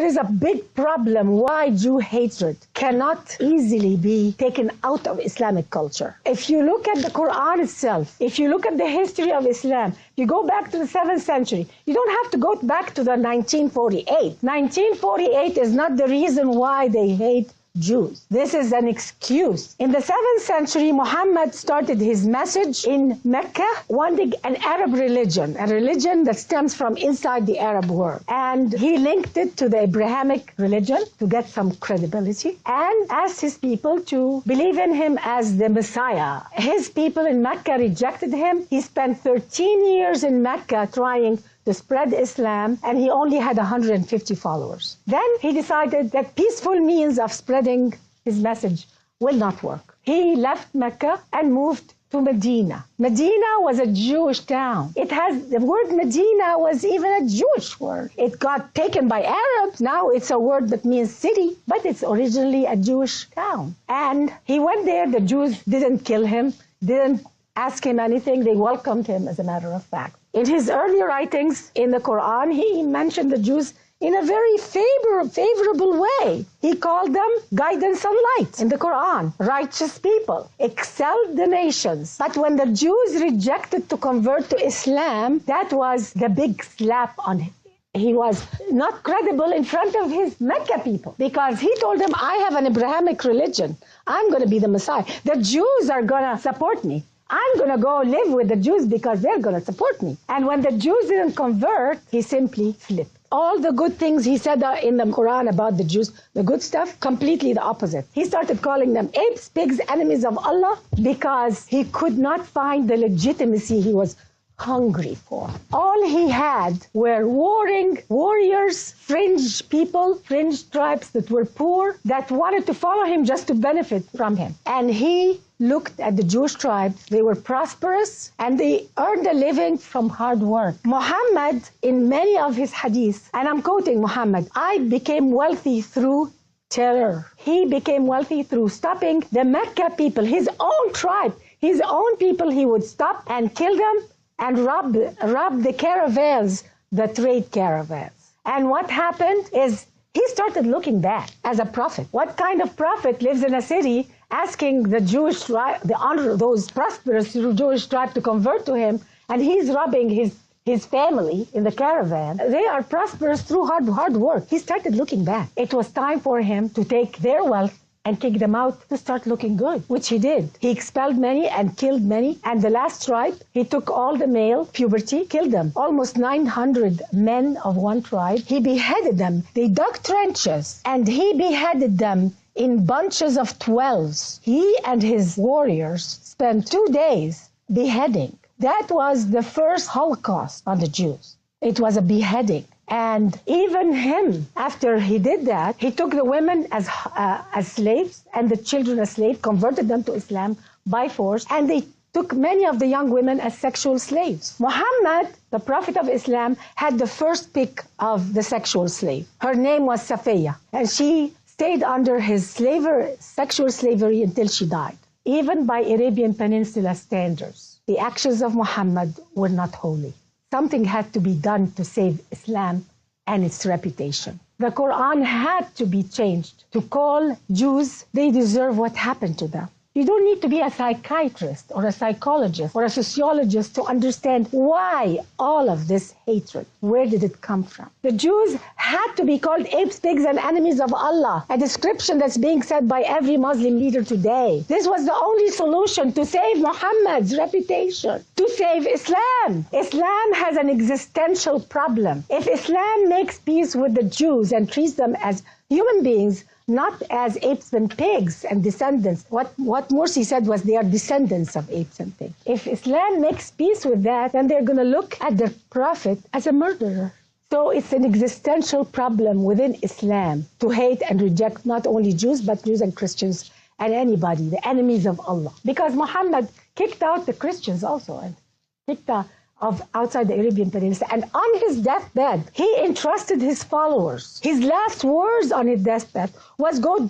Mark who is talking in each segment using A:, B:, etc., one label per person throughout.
A: there is a big problem why Jew hatred cannot easily be taken out of Islamic culture. If you look at the Quran itself, if you look at the history of Islam, you go back to the 7th century. You don't have to go back to the 1948. 1948 is not the reason why they hate Jews. This is an excuse. In the 7th century, Muhammad started his message in Mecca, wanting an Arab religion, a religion that stems from inside the Arab world. And he linked it to the Abrahamic religion to get some credibility and asked his people to believe in him as the Messiah. His people in Mecca rejected him. He spent 13 years in Mecca trying to spread Islam, and he only had 150 followers. Then he decided that peaceful means of spreading his message will not work. He left Mecca and moved to Medina. Medina was a Jewish town. The word Medina was even a Jewish word. It got taken by Arabs. Now it's a word that means city, but it's originally a Jewish town. And he went there. The Jews didn't kill him, didn't ask him anything. They welcomed him, as a matter of fact. In his early writings in the Quran, he mentioned the Jews in a very favorable way. He called them guidance and light in the Quran, righteous people, excelled the nations. But when the Jews rejected to convert to Islam, that was the big slap on him. He was not credible in front of his Mecca people because he told them, I have an Abrahamic religion. I'm going to be the Messiah. The Jews are going to support me. I'm going to go live with the Jews because they're going to support me. And when the Jews didn't convert, he simply flipped. All the good things he said in the Quran about the Jews, the good stuff, completely the opposite. He started calling them apes, pigs, enemies of Allah, because he could not find the legitimacy he was hungry for. All he had were warring warriors, fringe people, fringe tribes that were poor, that wanted to follow him just to benefit from him. And he looked at the Jewish tribes. They were prosperous and they earned a living from hard work. Muhammad, in many of his hadiths, and I'm quoting Muhammad, I became wealthy through terror. He became wealthy through stopping the Mecca people, his own tribe, his own people. He would stop and kill them and rob the caravans, the trade caravans. And what happened is he started looking back as a prophet. What kind of prophet lives in a city asking the Jewish tribe, those prosperous Jewish tribe to convert to him, and he's robbing his family in the caravan? They are prosperous through hard work. He started looking back. It was time for him to take their wealth and kick them out to start looking good, which he did. He expelled many and killed many. And the last tribe, he took all the male puberty, killed them. Almost 900 men of one tribe. He beheaded them. They dug trenches and he beheaded them in bunches of 12s. He and his warriors spent 2 days beheading. That was the first Holocaust on the Jews. It was a beheading. And even him, after he did that, he took the women as slaves and the children as slaves, converted them to Islam by force, and they took many of the young women as sexual slaves. Muhammad, the prophet of Islam, had the first pick of the sexual slave. Her name was Safiya, and she stayed under his sexual slavery until she died. Even by Arabian Peninsula standards, the actions of Muhammad were not holy. Something had to be done to save Islam and its reputation. The Quran had to be changed to call Jews, they deserve what happened to them. You don't need to be a psychiatrist or a psychologist or a sociologist to understand why all of this hatred. Where did it come from? The Jews had to be called apes, pigs, and enemies of Allah, a description that's being said by every Muslim leader today. This was the only solution to save Muhammad's reputation, to save Islam. Islam has an existential problem. If Islam makes peace with the Jews and treats them as human beings, not as apes and pigs and descendants. What Morsi said was they are descendants of apes and pigs. If Islam makes peace with that, then they're going to look at the Prophet as a murderer. So it's an existential problem within Islam to hate and reject not only Jews, but Jews and Christians and anybody, the enemies of Allah. Because Muhammad kicked out the Christians also and kicked out outside the Arabian Peninsula. And on his deathbed, he entrusted his followers. His last words on his deathbed was, go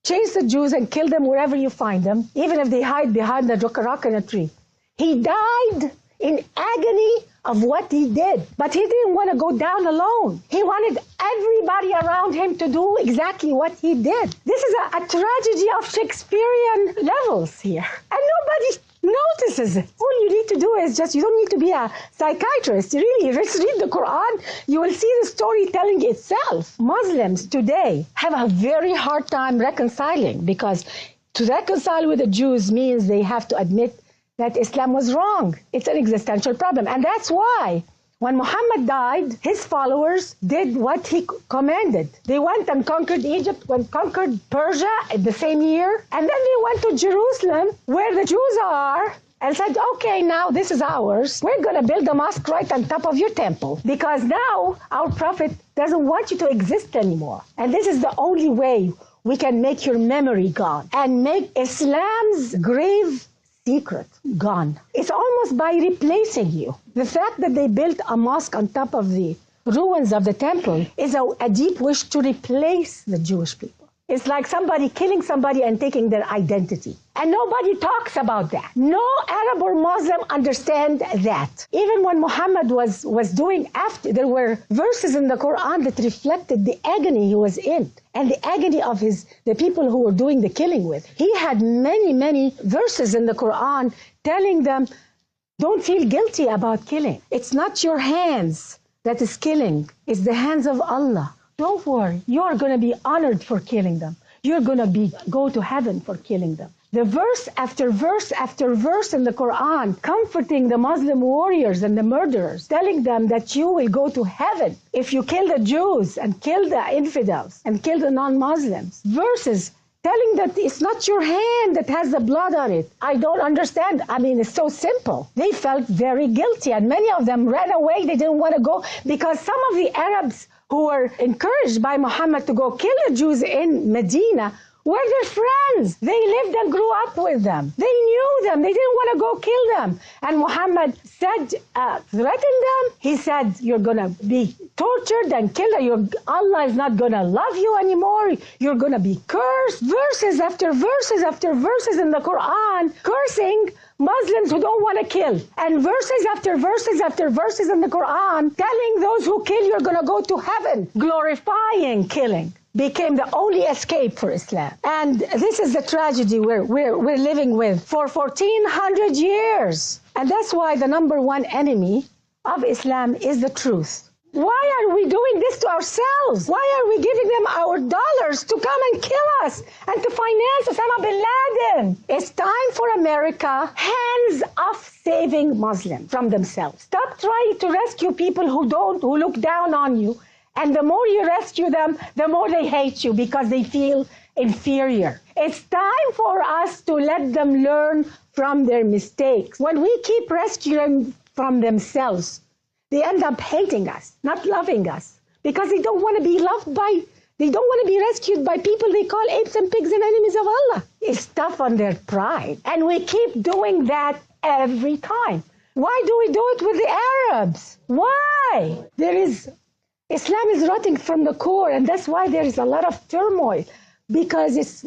A: chase the Jews and kill them wherever you find them, even if they hide behind the rock in a tree. He died in agony of what he did. But he didn't want to go down alone. He wanted everybody around him to do exactly what he did. This is a tragedy of Shakespearean levels here. And nobody notices it. All you need to do is you don't need to be a psychiatrist. Really, just read the Quran. You will see the story telling itself. Muslims today have a very hard time reconciling, because to reconcile with the Jews means they have to admit that Islam was wrong. It's an existential problem. And that's why when Muhammad died, his followers did what he commanded. They went and conquered Egypt, conquered Persia in the same year. And then they went to Jerusalem, where the Jews are, and said, okay, now this is ours. We're going to build a mosque right on top of your temple, because now our prophet doesn't want you to exist anymore. And this is the only way we can make your memory gone and make Islam's grave secret gone. It's almost by replacing you. The fact that they built a mosque on top of the ruins of the temple is a deep wish to replace the Jewish people. It's like somebody killing somebody and taking their identity. And nobody talks about that. No Arab or Muslim understand that. Even when Muhammad was doing after, there were verses in the Quran that reflected the agony he was in and the agony of the people who were doing the killing with. He had many verses in the Quran telling them, don't feel guilty about killing. It's not your hands that is killing. It's the hands of Allah. Don't worry, you're going to be honored for killing them. You're going to go to heaven for killing them. The verse after verse after verse in the Quran comforting the Muslim warriors and the murderers, telling them that you will go to heaven if you kill the Jews and kill the infidels and kill the non-Muslims. Verses telling that it's not your hand that has the blood on it. I don't understand. I mean, it's so simple. They felt very guilty, and many of them ran away. They didn't want to go because some of the Arabs who were encouraged by Muhammad to go kill the Jews in Medina were their friends. They lived and grew up with them. They knew them. They didn't want to go kill them. And Muhammad said, threatened them. He said, you're going to be tortured and killed. Allah is not going to love you anymore. You're going to be cursed. Verses after verses after verses in the Quran cursing Muslims who don't want to kill. And verses after verses after verses in the Quran telling those who kill you're going to go to heaven. Glorifying killing became the only escape for Islam. And this is the tragedy we're living with for 1400 years. And that's why the number one enemy of Islam is the truth. Why are we doing this to ourselves? Why are we giving them our dollars to come and kill us and to finance Osama bin Laden? It's time for America, hands off saving Muslims from themselves. Stop trying to rescue people who look down on you. And the more you rescue them, the more they hate you because they feel inferior. It's time for us to let them learn from their mistakes. When we keep rescuing from themselves, they end up hating us, not loving us, because they don't want to be they don't want to be rescued by people they call apes and pigs and enemies of Allah. It's tough on their pride. And we keep doing that every time. Why do we do it with the Arabs? Why? Islam is rotting from the core, and that's why there is a lot of turmoil, because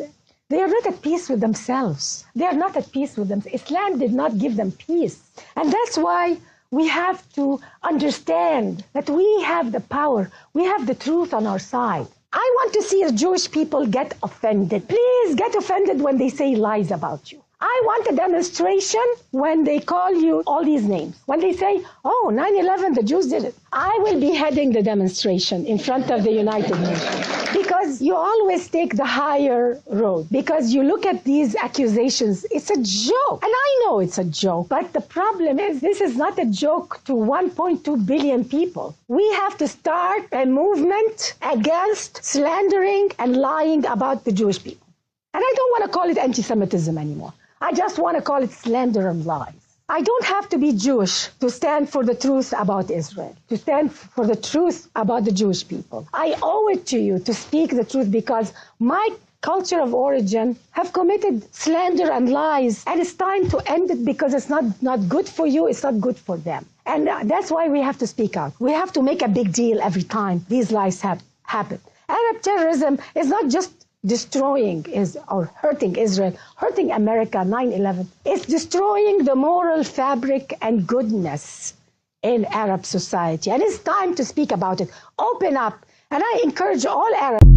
A: they are not at peace with themselves. They are not at peace with them. Islam did not give them peace. And that's why we have to understand that we have the power. We have the truth on our side. I want to see Jewish people get offended. Please get offended when they say lies about you. I want a demonstration when they call you all these names. When they say, oh, 9/11, the Jews did it. I will be heading the demonstration in front of the United Nations. Because you always take the higher road. Because you look at these accusations, it's a joke. And I know it's a joke. But the problem is, this is not a joke to 1.2 billion people. We have to start a movement against slandering and lying about the Jewish people. And I don't want to call it anti-Semitism anymore. I just want to call it slander and lies. I don't have to be Jewish to stand for the truth about Israel, to stand for the truth about the Jewish people. I owe it to you to speak the truth because my culture of origin have committed slander and lies, and it's time to end it because it's not good for you, it's not good for them. And that's why we have to speak out. We have to make a big deal every time these lies happen. Arab terrorism is not just destroying or hurting Israel, hurting America, 9/11. It's destroying the moral fabric and goodness in Arab society. And it's time to speak about it. Open up. And I encourage all Arabs.